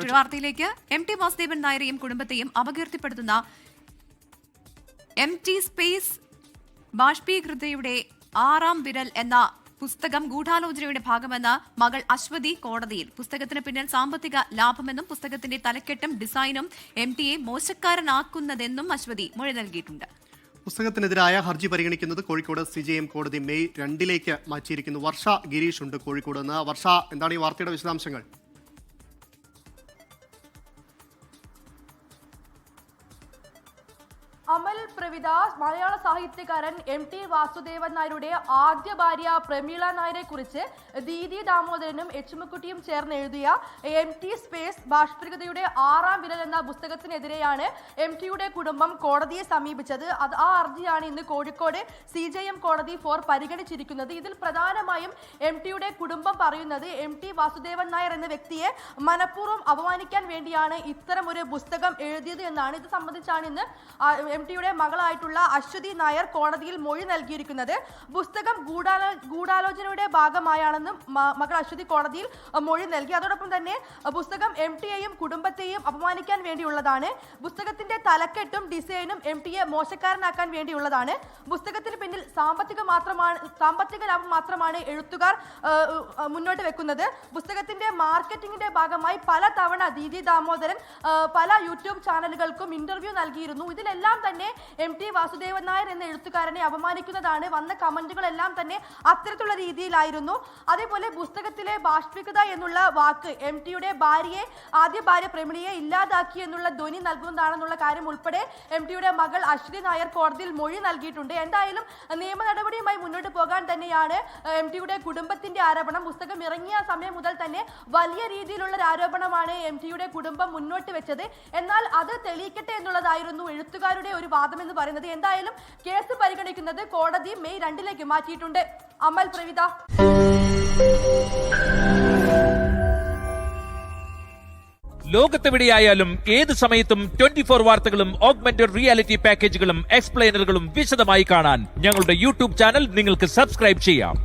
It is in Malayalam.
മറ്റൊരു വാർത്തയിലേക്ക്. MT വാസുദേവൻ നായരെയും കുടുംബത്തെയും അപകീർത്തിപ്പെടുത്തുന്ന MT സ്പേസ് ബാഷ്പീകൃതയുടെ 6ാം വിരൽ എന്ന പുസ്തകം ഗൂഢാലോചനയുടെ ഭാഗമെന്ന് മകൾ അശ്വതി കോടതിയിൽ. പുസ്തകത്തിന് പിന്നിൽ സാമ്പത്തിക ലാഭമെന്നും പുസ്തകത്തിന്റെ തലക്കെട്ടും ഡിസൈനും MTയെ മോശക്കാരനാക്കുന്നതെന്നും അശ്വതി മൊഴി നൽകിയിട്ടുണ്ട്. പുസ്തകത്തിനെതിരായ ഹർജി പരിഗണിക്കുന്നത് കോഴിക്കോട് CJM കോടതി മെയ് 2 മാറ്റിയിരിക്കുന്നു. വർഷ ഗിരീഷ് ഉണ്ട് കോഴിക്കോട് നിന്ന്. വർഷ, എന്താണ് ഈ വാർത്തയുടെ വിശദാംശങ്ങൾ? അമൽ പ്രവിത, മലയാള സാഹിത്യകാരൻ MT വാസുദേവൻ നായരുടെ ആദ്യ ഭാര്യ പ്രമീള നായരെ കുറിച്ച് ദീദി ദാമോദരനും എച്ചുമുക്കുട്ടിയും ചേർന്ന് എഴുതിയ MT സ്പേസ് ബാഷ്പീകൃതയുടെ 6ാം വിരൽ എന്ന പുസ്തകത്തിനെതിരെയാണ് MTയുടെ കുടുംബം കോടതിയെ സമീപിച്ചത്. ആ ഹർജിയാണ് ഇന്ന് കോഴിക്കോട് CJM കോടതി 4 പരിഗണിച്ചിരിക്കുന്നത്. ഇതിൽ പ്രധാനമായും MTയുടെ കുടുംബം പറയുന്നത് MT വാസുദേവൻ നായർ എന്ന വ്യക്തിയെ മനഃപൂർവ്വം അപമാനിക്കാൻ വേണ്ടിയാണ് ഇത്തരം ഒരു പുസ്തകം എഴുതിയത് എന്നാണ്. ഇത് സംബന്ധിച്ചാണ് ഇന്ന് MTയുടെ മകളായിട്ടുള്ള അശ്വതി നായർ കോടതിയിൽ മൊഴി നൽകിയിരിക്കുന്നത്. പുസ്തകം ഗൂഢാലോചനയുടെ ഭാഗമായാണെന്നും മകൾ അശ്വതി കോടതിയിൽ മൊഴി നൽകി. അതോടൊപ്പം തന്നെ പുസ്തകം MTയെയും കുടുംബത്തെയും അപമാനിക്കാൻ വേണ്ടിയുള്ളതാണ്. പുസ്തകത്തിന്റെ തലക്കെട്ടും ഡിസൈനും MTയെ മോശക്കാരനാക്കാൻ വേണ്ടിയുള്ളതാണ്. പുസ്തകത്തിന് പിന്നിൽ സാമ്പത്തിക ലാഭം മാത്രമാണ് എഴുത്തുകാർ മുന്നോട്ട് വെക്കുന്നത്. പുസ്തകത്തിന്റെ മാർക്കറ്റിംഗിന്റെ ഭാഗമായി പല തവണ ദീദി ദാമോദരൻ പല യൂട്യൂബ് ചാനലുകൾക്കും ഇന്റർവ്യൂ നൽകിയിരുന്നു. ഇതിലെല്ലാം തന്നെ MT വാസുദേവൻ നായർ എന്ന എഴുത്തുകാരനെ അപമാനിക്കുന്നതാണ്. വന്ന കമന്റുകളെല്ലാം തന്നെ അത്തരത്തിലുള്ള രീതിയിലായിരുന്നു. അതേപോലെ പുസ്തകത്തിലെ ബാഷ്പീകൃത എന്നുള്ള വാക്ക് MTയുടെ ആദ്യ ഭാര്യ പ്രമീളയെ ഇല്ലാതാക്കി എന്നുള്ള ധ്വനി നൽകുന്നതാണെന്നുള്ള കാര്യം ഉൾപ്പെടെ MTയുടെ മകൾ അശ്വതി നായർ കോടതിയിൽ മൊഴി നൽകിയിട്ടുണ്ട്. എന്തായാലും നിയമ നടപടിയുമായി മുന്നോട്ട് പോകാൻ തന്നെയാണ് MTയുടെ കുടുംബത്തിന്റെ ആരോപണം. പുസ്തകം ഇറങ്ങിയ സമയം മുതൽ തന്നെ വലിയ രീതിയിലുള്ള ഒരു ആരോപണമാണ് MTയുടെ കുടുംബം മുന്നോട്ട് വെച്ചത്. എന്നാൽ അത് തെളിയിക്കട്ടെ എന്നുള്ളതായിരുന്നു എഴുത്തുകാരുടെ ഒരു വാദം എന്ന് പറയുന്നത്. എന്തായാലും കേസ് പരിഗണിക്കുന്നത് കോടതി മെയ് 2 മാറ്റിയിട്ടുണ്ട്. അമൽ പ്രവിത. ലോകത്തെവിടെയായാലും ഏത് സമയത്തും 24 വാർത്തകളും ഓഗ്മെന്റഡ് റിയാലിറ്റി പാക്കേജുകളും എക്സ്പ്ലെയിനറുകളും വിശദമായി കാണാൻ ഞങ്ങളുടെ YouTube ചാനൽ നിങ്ങൾക്ക് സബ്സ്ക്രൈബ് ചെയ്യാം.